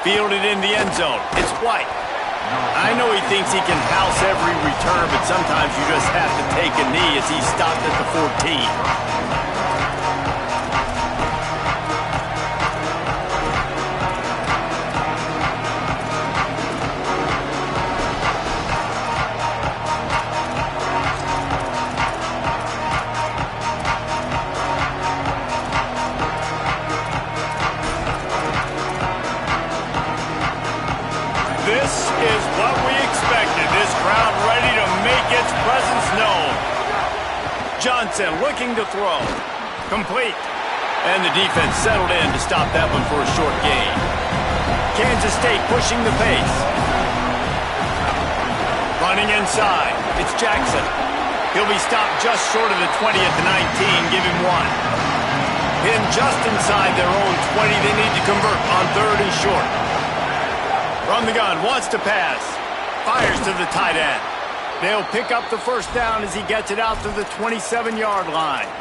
Fielded in the end zone. It's White. I know he thinks he can house every return, but sometimes you just have to take a knee as he stopped at the 14. This is what we expected. This crowd ready to make its presence known. Johnson looking to throw. Complete. And the defense settled in to stop that one for a short gain. Kansas State pushing the pace. Running inside. It's Jackson. He'll be stopped just short of the 20 at the 19. Give him one. Pinned just inside their own 20. They need to convert on 3rd and short. From the gun, wants to pass. Fires to the tight end. They'll pick up the first down as he gets it out to the 27-yard line.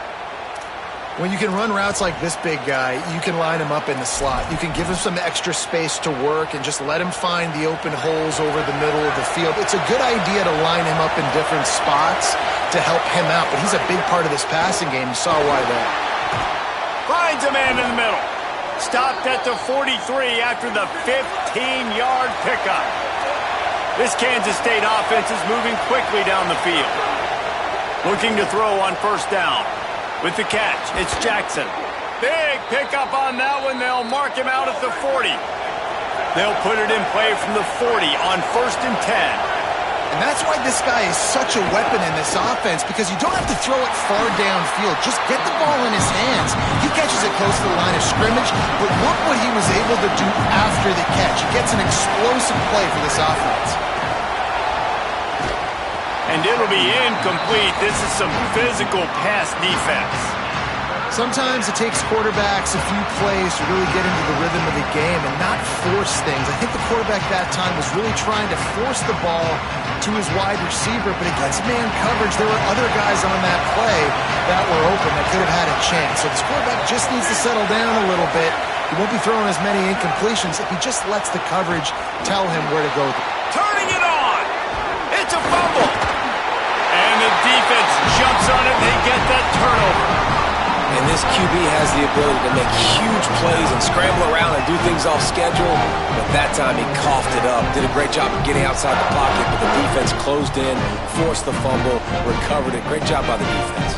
When you can run routes like this big guy, you can line him up in the slot. You can give him some extra space to work and just let him find the open holes over the middle of the field. It's a good idea to line him up in different spots to help him out, but he's a big part of this passing game. You saw why there. Finds a man in the middle. Stopped at the 43 after the 15-yard pickup. This Kansas State offense is moving quickly down the field. Looking to throw on first down. With the catch, it's Jackson. Big pickup on that one. They'll mark him out at the 40. They'll put it in play from the 40 on 1st and 10. And that's why this guy is such a weapon in this offense, because you don't have to throw it far downfield. Just get the ball in his hands. He catches it close to the line of scrimmage, but look what he was able to do after the catch. He gets an explosive play for this offense. And it'll be incomplete. This is some physical pass defense. Sometimes it takes quarterbacks a few plays to really get into the rhythm of the game and not force things. I think the quarterback that time was really trying to force the ball to his wide receiver, but against man coverage, there were other guys on that play that were open that could have had a chance. So this quarterback just needs to settle down a little bit. He won't be throwing as many incompletions if he just lets the coverage tell him where to go. Turning it on. It's a fumble. And the defense jumps on it. They get that turnover. And this QB has the ability to make huge plays and scramble around and do things off schedule. But that time he coughed it up. Did a great job of getting outside the pocket, but the defense closed in, forced the fumble, recovered it. Great job by the defense.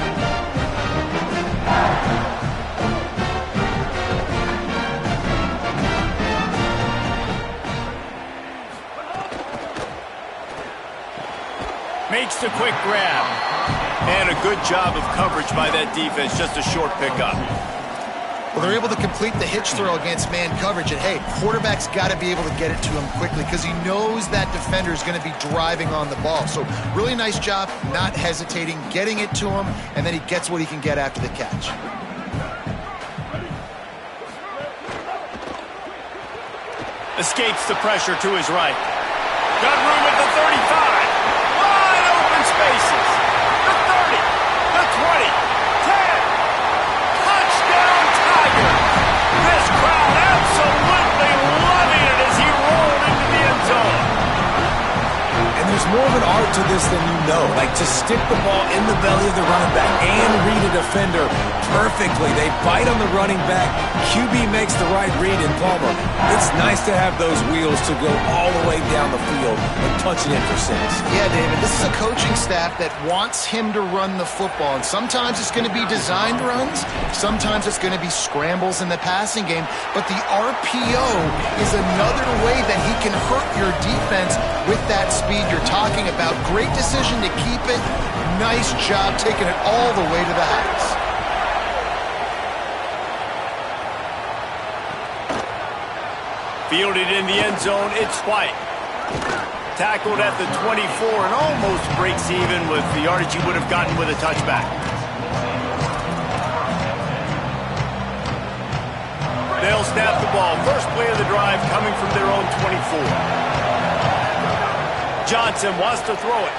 Makes the quick grab. And a good job of coverage by that defense. Just a short pickup. Well, they're able to complete the hitch throw against man coverage. And, hey, quarterback's got to be able to get it to him quickly because he knows that defender is going to be driving on the ball. So really nice job not hesitating, getting it to him, and then he gets what he can get after the catch. Escapes the pressure to his right. Got room at the 35. Wide open spaces. The 30. The 20. 10. Touchdown Tigers. This crowd absolutely loving it as he rolled into the end zone. And there's more of an art to this than you know. Like to stick the ball in the belly of the running back and read a defender perfectly. They bite on the running back. QB makes the right read in Palmer. It's nice to have those wheels to go all the way down the field and punch it in for 6. Yeah, David, this is a coaching staff that wants him to run the football. And sometimes it's going to be designed runs. Sometimes it's going to be scrambles in the passing game. But the RPO is another way that he can hurt your defense with that speed you're talking about. Great decision to keep it. Nice job taking it all the way to the house. Fielded in the end zone, it's White. Tackled at the 24 and almost breaks even with the yardage he would have gotten with a touchback. They'll snap the ball. First play of the drive coming from their own 24. Johnson wants to throw it.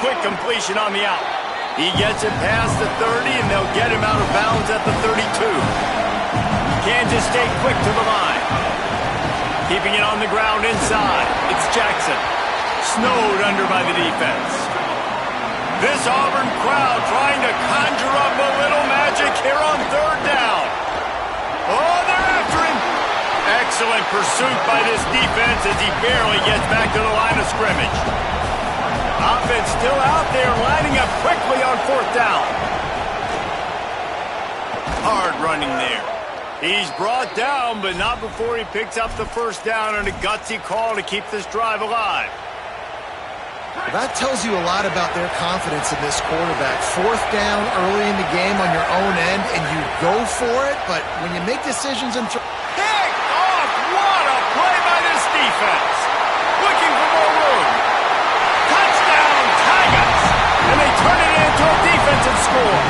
Quick completion on the out. He gets it past the 30, and they'll get him out of bounds at the 32. Kansas State quick to the line. Keeping it on the ground inside. It's Jackson. Snowed under by the defense. This Auburn crowd trying to conjure up a little magic here on third down. Oh, they're after him. Excellent pursuit by this defense as he barely gets back to the line of scrimmage. Offense still out there lining up quickly on fourth down. Hard running there. He's brought down, but not before he picks up the first down and a gutsy call to keep this drive alive. That tells you a lot about their confidence in this quarterback. Fourth down early in the game on your own end, and you go for it, but when you make decisions and pick off! What a play by this defense! Looking for more room. Touchdown, Tigers! And they turn it into a defensive score.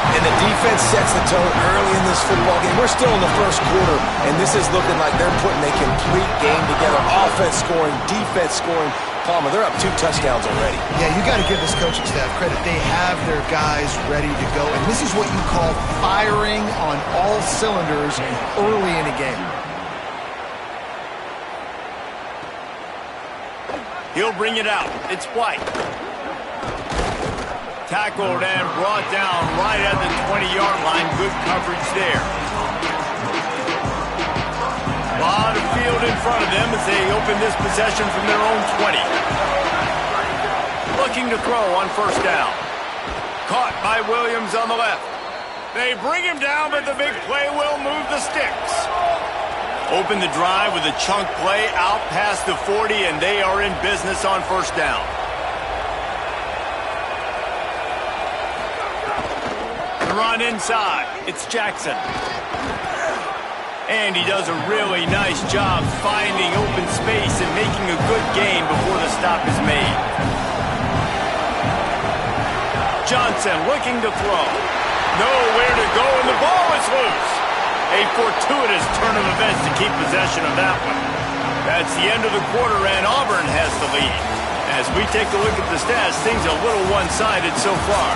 And the defense sets the tone early in this football game. We're still in the first quarter, and this is looking like they're putting a complete game together. Offense scoring, defense scoring. Palmer, they're up 2 touchdowns already. Yeah, you got to give this coaching staff credit. They have their guys ready to go, and this is what you call firing on all cylinders early in a game. He'll bring it out. It's White. Tackled and brought down right at the 20-yard line. Good coverage there. A lot of field in front of them as they open this possession from their own 20. Looking to throw on first down. Caught by Williams on the left. They bring him down, but the big play will move the sticks. Open the drive with a chunk play out past the 40, and they are in business on first down. Run inside. It's Jackson. And he does a really nice job finding open space and making a good gain before the stop is made. Johnson looking to throw. Nowhere to go, and the ball is loose. A fortuitous turn of events to keep possession of that one. That's the end of the quarter, and Auburn has the lead. As we take a look at the stats, things a little one-sided so far.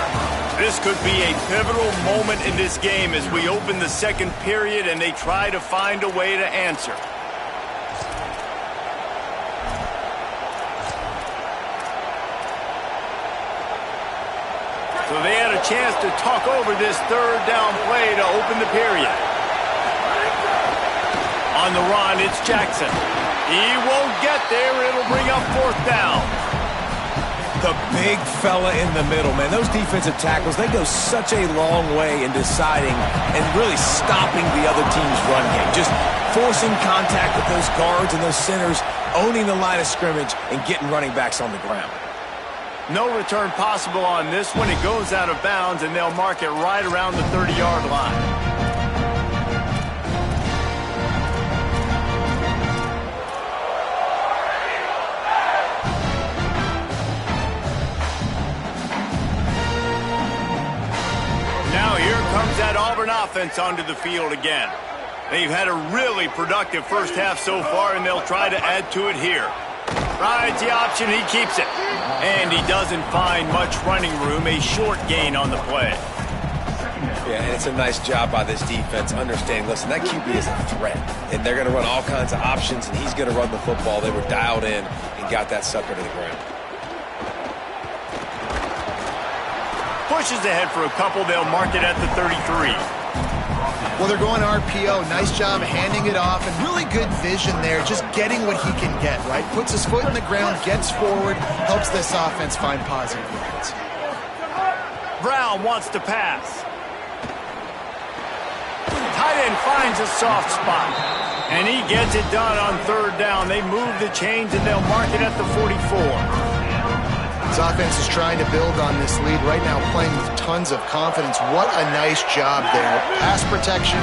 This could be a pivotal moment in this game as we open the second period and they try to find a way to answer. So they had a chance to talk over this third down play to open the period. On the run, it's Jackson. He won't get there. It'll bring up fourth down. The big fella in the middle, man. Those defensive tackles, they go such a long way in deciding and really stopping the other team's run game. Just forcing contact with those guards and those centers, owning the line of scrimmage, and getting running backs on the ground. No return possible on this one. It goes out of bounds, and they'll mark it right around the 30-yard line. Comes that Auburn offense onto the field again. They've had a really productive first half so far, and they'll try to add to it here. Rides the option, he keeps it. And he doesn't find much running room, a short gain on the play. Yeah, and it's a nice job by this defense understanding, listen, that QB is a threat, and they're going to run all kinds of options, and he's going to run the football. They were dialed in and got that sucker to the ground. Pushes ahead for a couple. They'll mark it at the 33. Well, they're going RPO. Nice job handing it off, and really good vision there, just getting what he can get, right? Puts his foot in the ground, gets forward, helps this offense find positive yards. Brown wants to pass. Tight end finds a soft spot, and he gets it done on third down. They move the chains, and they'll mark it at the 44. This offense is trying to build on this lead right now, playing with tons of confidence. What a nice job there. Pass protection,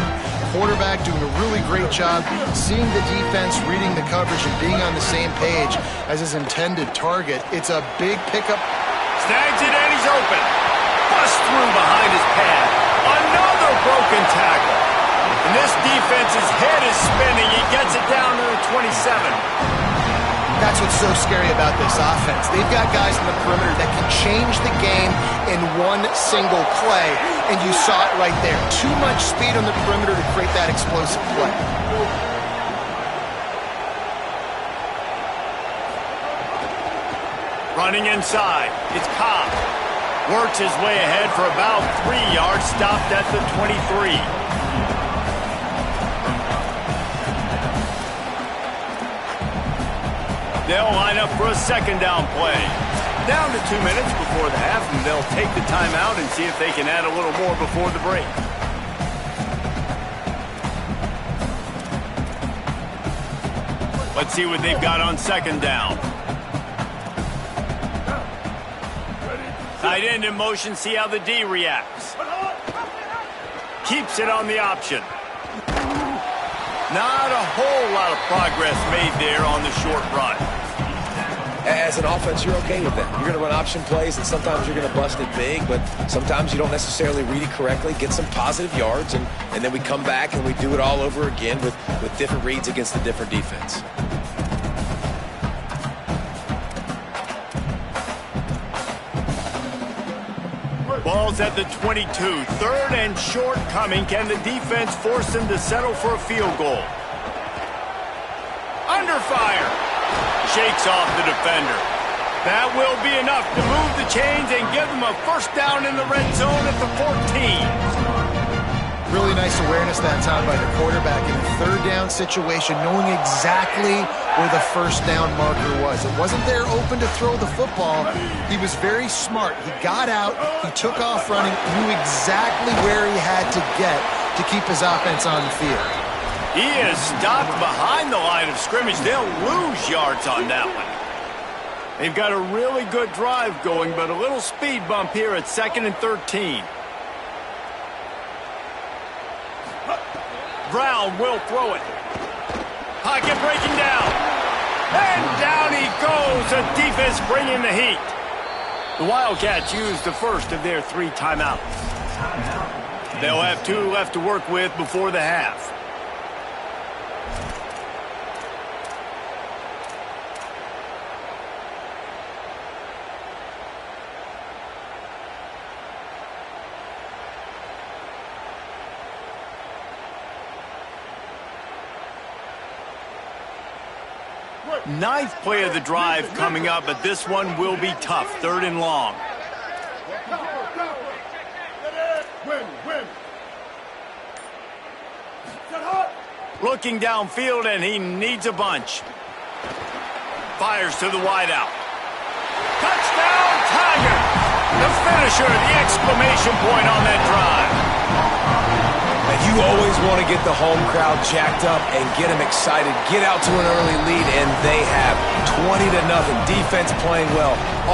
quarterback doing a really great job, seeing the defense, reading the coverage, and being on the same page as his intended target. It's a big pickup. Snags it, and he's open. Bust through behind his pad. Another broken tackle. And this defense's head is spinning. He gets it down to the 27. That's what's so scary about this offense. They've got guys in the perimeter that can change the game in one single play, and you saw it right there. Too much speed on the perimeter to create that explosive play. Running inside, it's Cobb. Works his way ahead for about 3 yards, stopped at the 23. They'll line up for a second down play. Down to 2 minutes before the half, and they'll take the timeout and see if they can add a little more before the break. Let's see what they've got on second down. Tight end in motion, see how the D reacts. Keeps it on the option. Not a whole lot of progress made there on the short run. As an offense, you're okay with that. You're going to run option plays, and sometimes you're going to bust it big, but sometimes you don't necessarily read it correctly, get some positive yards, and then we come back and we do it all over again with different reads against the different defense. Ball's at the 22. Third and short coming. Can the defense force them to settle for a field goal? Under fire. Shakes off the defender. That will be enough to move the chains and give them a first down in the red zone at the 14. Really nice awareness that time by the quarterback in a third down situation, knowing exactly where the first down marker was. It wasn't there open to throw the football. He was very smart. He got out, he took off running, knew exactly where he had to get to keep his offense on the field. He is stopped behind the line of scrimmage. They'll lose yards on that one. They've got a really good drive going, but a little speed bump here at 2nd and 13. Brown will throw it. Pocket breaking down. And down he goes. The defense bringing the heat. The Wildcats used the first of their 3 timeouts. They'll have 2 left to work with before the half. Ninth play of the drive coming up, but this one will be tough. 3rd and long. Looking downfield, and he needs a bunch. Fires to the wideout. Touchdown, Tiger! The finisher, the exclamation point on that drive. You always want to get the home crowd jacked up and get them excited. Get out to an early lead, and they have 20-0. Defense playing well,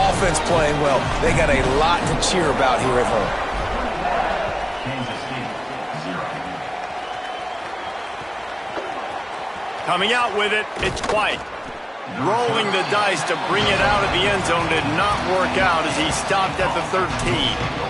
offense playing well. They got a lot to cheer about here at home. Coming out with it, it's White. Rolling the dice to bring it out of the end zone did not work out as he stopped at the 13.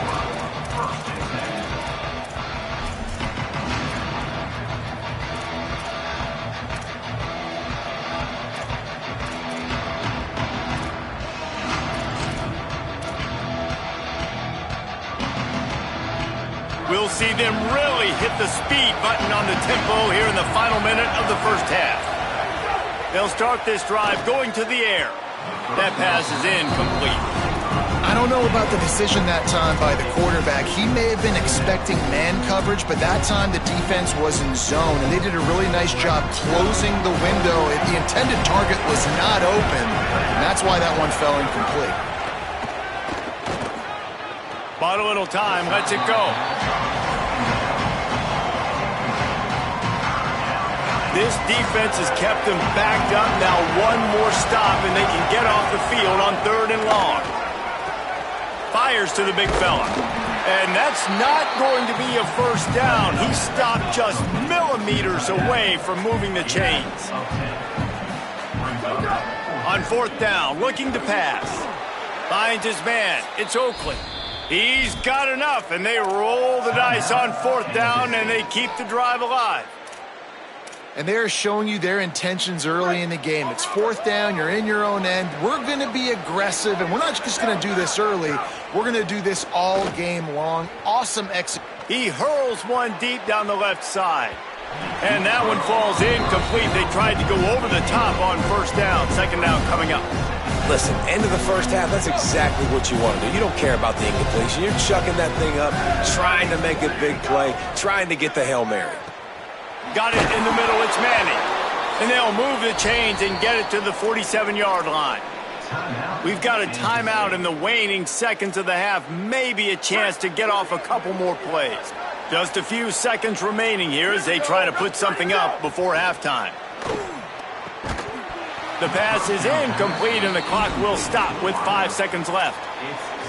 We'll see them really hit the speed button on the tempo here in the final minute of the first half. They'll start this drive going to the air. That pass is incomplete. I don't know about the decision that time by the quarterback. He may have been expecting man coverage, but that time the defense was in zone, and they did a really nice job closing the window. The intended target was not open, and that's why that one fell incomplete. Bought a little time, lets it go. This defense has kept them backed up. Now one more stop, and they can get off the field on 3rd and long. Fires to the big fella. And that's not going to be a first down. He stopped just millimeters away from moving the chains. On 4th down, looking to pass. Finds his man. It's Oakley. He's got enough, and they roll the dice on 4th down, and they keep the drive alive. And they're showing you their intentions early in the game. It's 4th down, you're in your own end. We're going to be aggressive, and we're not just going to do this early. We're going to do this all game long. Awesome execution. He hurls one deep down the left side. And that one falls incomplete. They tried to go over the top on 1st down. 2nd down coming up. Listen, end of the first half, that's exactly what you want to do. You don't care about the incompletion. You're chucking that thing up, trying to make a big play, trying to get the Hail Mary. Got it in the middle. It's Manning. And they'll move the chains and get it to the 47-yard line. We've got a timeout in the waning seconds of the half. Maybe a chance to get off a couple more plays. Just a few seconds remaining here as they try to put something up before halftime. The pass is incomplete, and the clock will stop with 5 seconds left.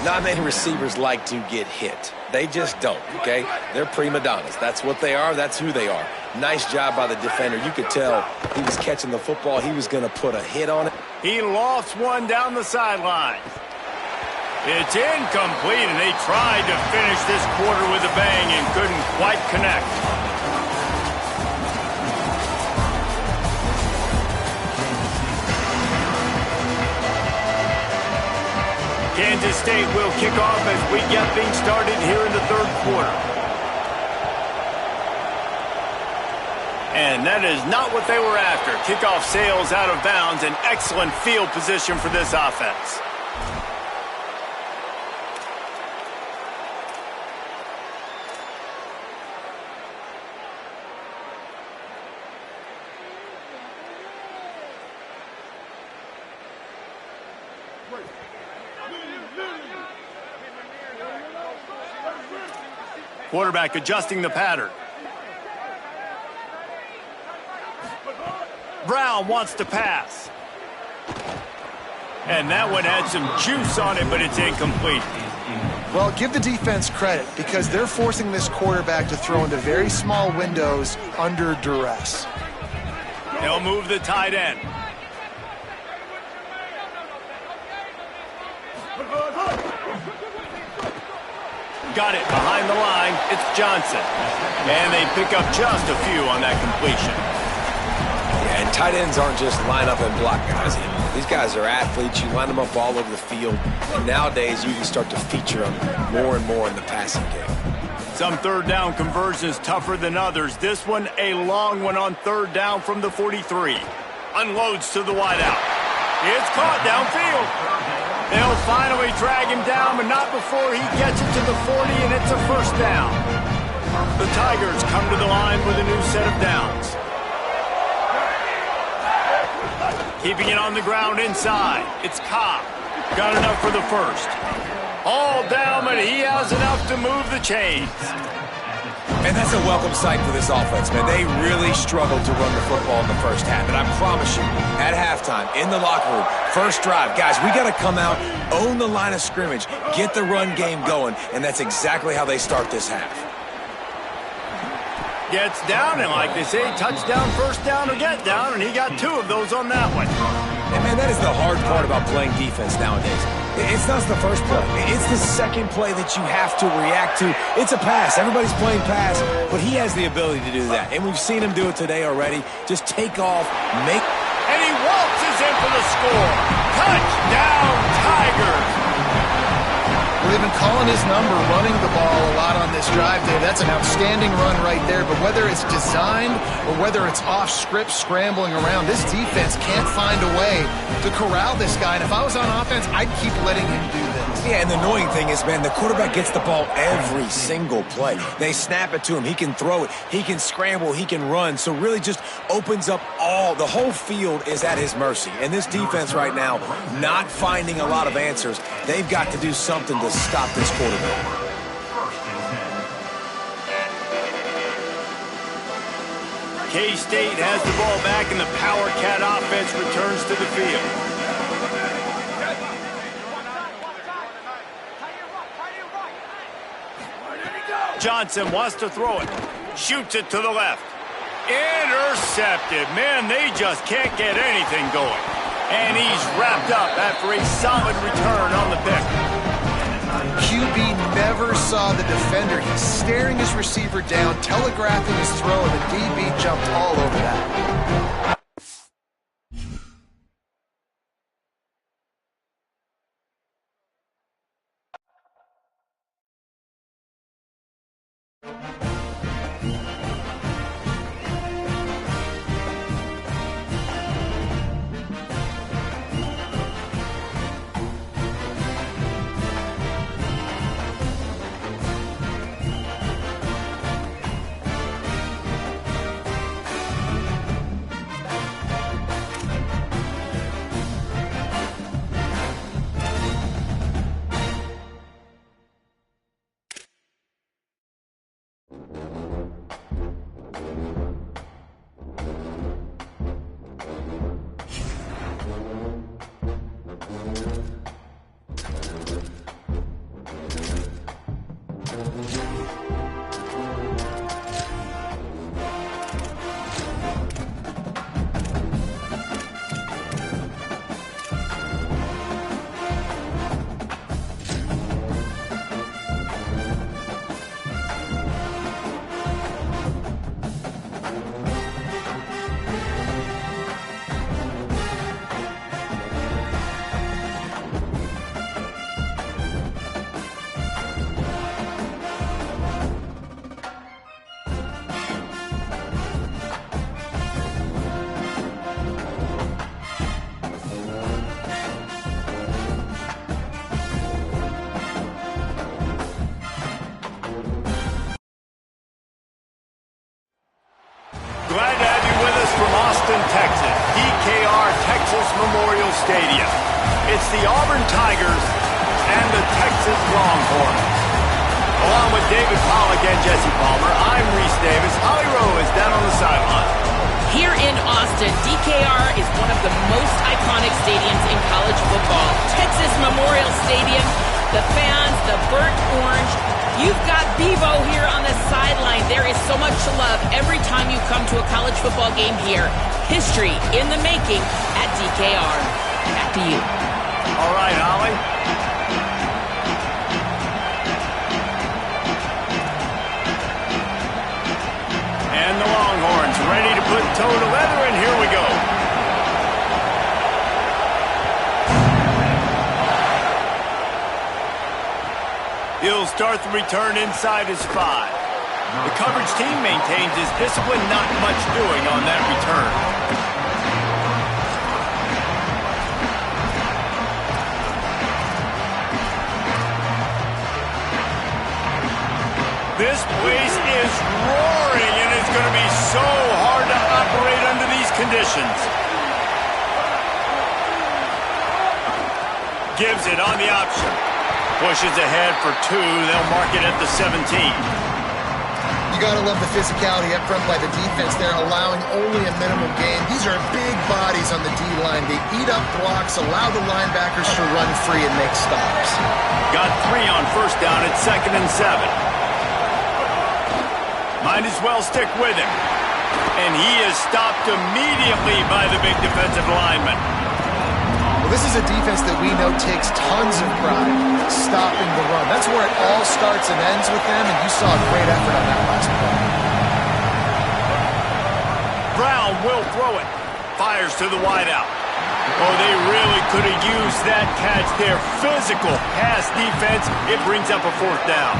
Not many receivers like to get hit. They just don't, okay? They're prima donnas. That's what they are. That's who they are. Nice job by the defender. You could tell he was catching the football. He was going to put a hit on it. He lofts one down the sideline. It's incomplete, and they tried to finish this quarter with a bang and couldn't quite connect. Kansas State will kick off as we get things started here in the third quarter. And that is not what they were after. Kickoff sails out of bounds, an excellent field position for this offense. Quarterback adjusting the pattern. Brown wants to pass. And that one had some juice on it, but it's incomplete. Well, give the defense credit because they're forcing this quarterback to throw into very small windows under duress. They'll move the tight end. Got it behind the line. It's Johnson. And they pick up just a few on that completion. Yeah, and tight ends aren't just line up and block guys. These guys are athletes. You line them up all over the field. And nowadays, you can start to feature them more and more in the passing game. Some third down conversions tougher than others. This one, a long one on third down from the 43. Unloads to the wideout. It's caught downfield. They'll finally drag him down, but not before he gets it to the 40, and it's a first down. The Tigers come to the line with a new set of downs. Keeping it on the ground inside. It's Cobb. Got enough for the first. All down, but he has enough to move the chains. And that's a welcome sight for this offense, man. They really struggled to run the football in the first half. And I promise you, at halftime, in the locker room, first drive, guys, we got to come out, own the line of scrimmage, get the run game going, and that's exactly how they start this half. Gets down, and like they say, touchdown, first down, or get down, and he got 2 of those on that one. And, man, that is the hard part about playing defense nowadays. It's not the first play. It's the second play that you have to react to. It's a pass. Everybody's playing pass, but he has the ability to do that. And we've seen him do it today already. Just take off, make... And he waltzes in for the score. Touchdown, Tigers. Well, they've been calling his number, running the ball a lot on this drive, Dave. That's an outstanding run right there. But whether it's designed or whether it's off script, scrambling around, this defense can't find a way to corral this guy. And if I was on offense, I'd keep letting him do this. Yeah, and the annoying thing is, man, the quarterback gets the ball every single play. They snap it to him. He can throw it. He can scramble. He can run. So really just opens up the whole field is at his mercy. And this defense right now, not finding a lot of answers. They've got to do something to stop this quarterback. K-State has the ball back, and the Power Cat offense returns to the field. Johnson wants to throw it. Shoots it to the left. Intercepted. Man, they just can't get anything going. And he's wrapped up after a solid return on the pick. QB never saw the defender. He's staring his receiver down, telegraphing his throw, and the DB jumped all over that. Glad to have you with us from Austin, Texas, DKR Texas Memorial Stadium. It's the Auburn Tigers and the Texas Longhorns. Along with David Pollack and Jesse Palmer, I'm Reese Davis. Holly Rowe is down on the sideline. Here in Austin, DKR is one of the most iconic stadiums in college football. Texas Memorial Stadium, the fans, the burnt orange. You've got Bevo here on the sideline. There is so much to love every time you come to a college football game here. History in the making at DKR. Back to you. All right, Holly. And the Longhorns ready to put toe to leather, and here we go. He'll start the return inside his 5. The coverage team maintains his discipline, not much doing on that return. This place is roaring, and it's going to be so hard to operate under these conditions. Gives it on the option. Pushes ahead for 2. They'll mark it at the 17. You got to love the physicality up front by the defense there, allowing only a minimum gain. These are big bodies on the D-line. They eat up blocks, allow the linebackers to run free and make stops. Got 3 on first down at 2nd and 7. Might as well stick with him. And he is stopped immediately by the big defensive lineman. Well, this is a defense that we know takes tons of pride stopping the run. That's where it all starts and ends with them, and you saw a great effort on that last play. Brown will throw it. Fires to the wideout. Oh, they really could have used that catch there. Physical pass defense. It brings up a 4th down.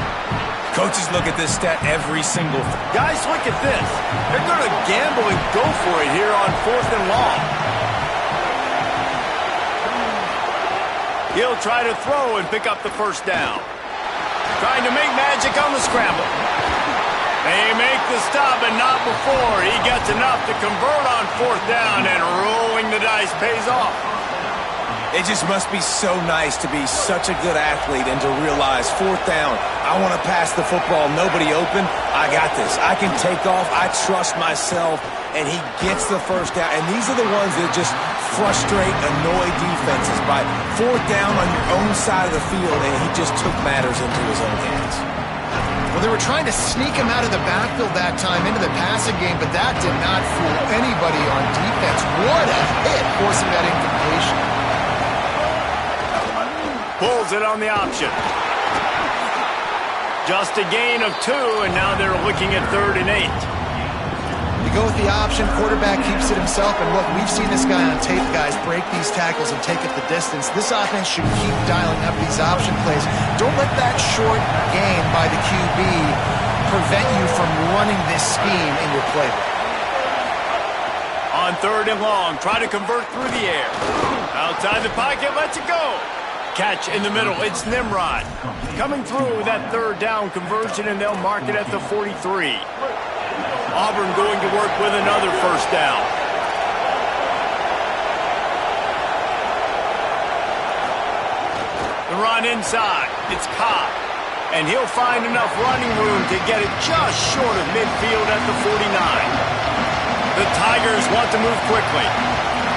Coaches look at this stat every single. Guys, look at this. They're going to gamble and go for it here on 4th and long. He'll try to throw and pick up the 1st down. Trying to make magic on the scramble. They make the stop, and not before. He gets enough to convert on 4th down, and rolling the dice pays off. It just must be so nice to be such a good athlete and to realize 4th down, I want to pass the football, nobody open, I got this. I can take off, I trust myself, and he gets the 1st down. And these are the ones that just frustrate, annoy defenses by 4th down on your own side of the field, and he just took matters into his own hands. Well, they were trying to sneak him out of the backfield that time into the passing game, but that did not fool anybody on defense. What a hit, forcing that incompletion. Pulls it on the option. Just a gain of 2, and now they're looking at 3rd and 8. You go with the option, quarterback keeps it himself, and look, we've seen this guy on tape, guys, break these tackles and take it the distance. This offense should keep dialing up these option plays. Don't let that short gain by the QB prevent you from running this scheme in your playbook. On 3rd and long, try to convert through the air. Outside the pocket, lets it go. Catch in the middle, it's Nimrod. Coming through that 3rd down conversion, and they'll mark it at the 43. Auburn going to work with another 1st down. The run inside, it's Cobb. And he'll find enough running room to get it just short of midfield at the 49. The Tigers want to move quickly.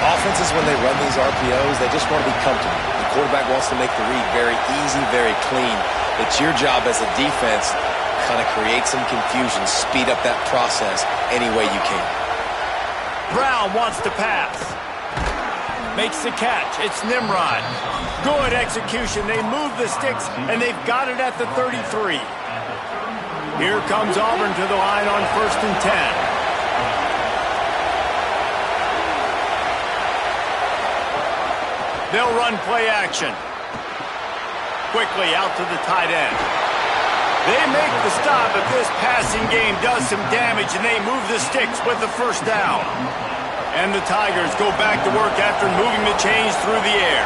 Offenses, when they run these RPOs, they just want to be comfortable. The quarterback wants to make the read very easy, very clean. It's your job as a defense to kind of create some confusion, speed up that process any way you can. Brown wants to pass. Makes the catch. It's Nimrod. Good execution. They move the sticks, and they've got it at the 33. Here comes Auburn to the line on 1st and 10. They'll run play action. Quickly out to the tight end. They make the stop, but this passing game does some damage, and they move the sticks with the first down. And the Tigers go back to work after moving the chains through the air.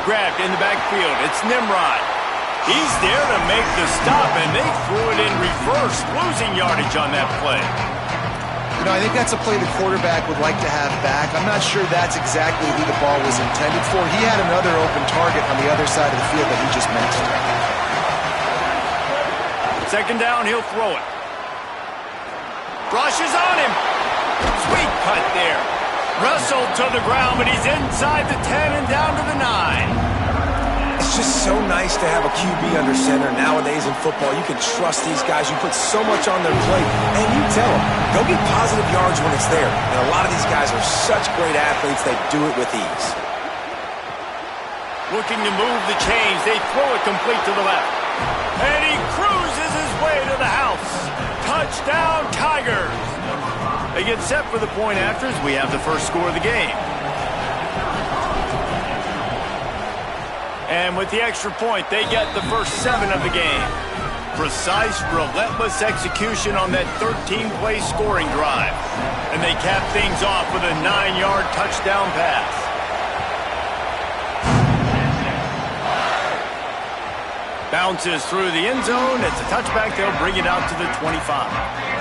Grabbed in the backfield. It's Nimrod. He's there to make the stop, and they threw it in reverse, losing yardage on that play. You know, I think that's a play the quarterback would like to have back. I'm not sure that's exactly who the ball was intended for. He had another open target on the other side of the field that he just missed. Second down, he'll throw it. Rushes on him. Sweet cut there. Wrestled to the ground, but he's inside the 10 and down to the 9. It's just so nice to have a QB under center. Nowadays in football, you can trust these guys. You put so much on their plate, and you tell them, go get positive yards when it's there. And a lot of these guys are such great athletes, they do it with ease. Looking to move the chains. They throw it complete to the left. And he cruises his way to the house. Touchdown, Tigers. They get set for the point after as we have the first score of the game. And with the extra point, they get the first 7 of the game. Precise, relentless execution on that 13-play scoring drive. And they cap things off with a 9-yard touchdown pass. Bounces through the end zone. It's a touchback. They'll bring it out to the 25.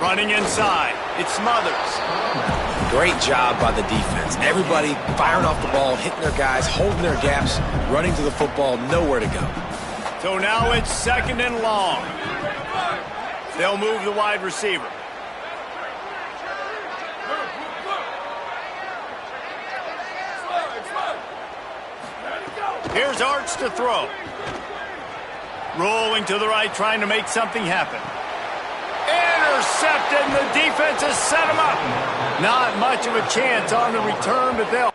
Running inside. It's Smothers. Great job by the defense. Everybody firing off the ball, hitting their guys, holding their gaps, running to the football, nowhere to go. So now it's 2nd and long. They'll move the wide receiver. Here's Arts to throw. Rolling to the right, trying to make something happen. Intercepted, and the defense has set him up. Not much of a chance on the return, but they'll...